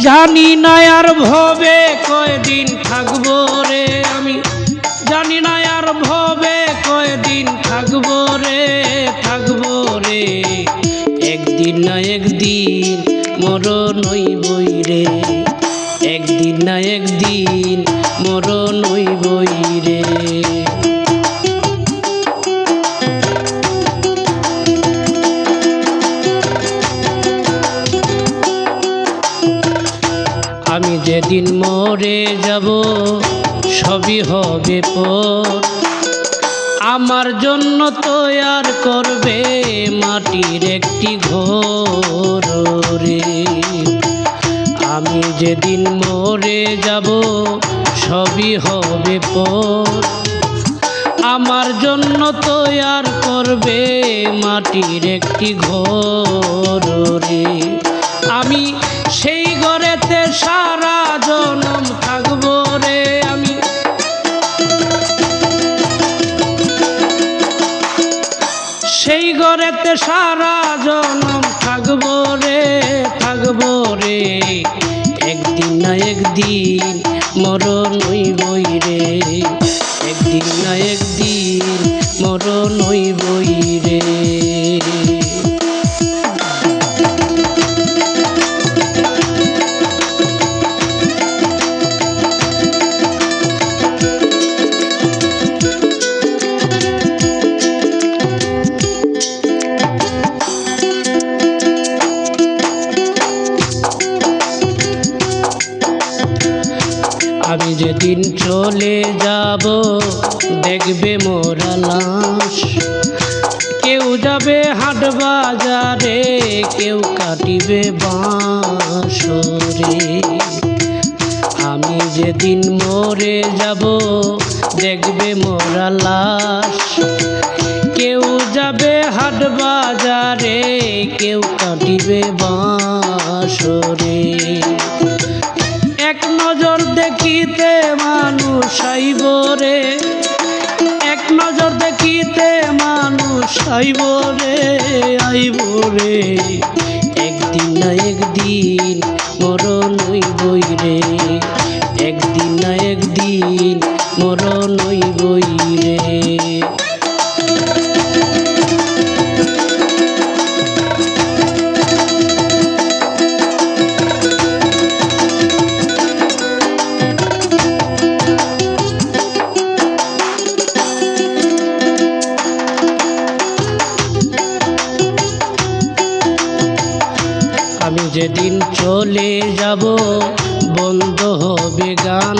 জানি না আর ভবে কয়দিন থাকবো রে আমি, জানি না আর ভবে কয়দিন থাকবো রে, থাকবো রে। একদিন না একদিন মরণ হইবই রে, একদিন না একদিন মরণ হইবই রে। আমি যেদিন মরে যাব সবই হবে পর, আমার জন্য তৈয়ার করবে মাটির একটি ঘর রে। আমি যেদিন মরে যাব সবই হবে পর, আমার জন্য তৈয়ার করবে মাটির একটি ঘর রে। আমি সেই ঘরেতে সারা জনম থাকবো রে আমি, সেই ঘরেতে সারা জনম থাকবো রে, থাকবো রে। একদিন না একদিন মরণ হইবই রে, একদিন না একদিন মরণ হইবই রে। আমি যেদিন চলে যাব দেখবে মোরা লাশ, কেউ যাবে হাট বাজারে, কেউ কাটিবে বাঁশরে। আমি যেদিন মরে যাব দেখবে মোরা লাশ, কেউ যাবে হাট বাজারে, কেউ কাটিবে বাঁশরে। এক নজর দেখিতে মানুষ আইব রে, এক নজর দেখিতে মানুষ আইব রে, আইব রে। একদিন না একদিন মরণ হইবই রে, একদিন না একদিন মরণ হইবই রে। আমি যেদিন চলে যাব বন্ধ হবে গান,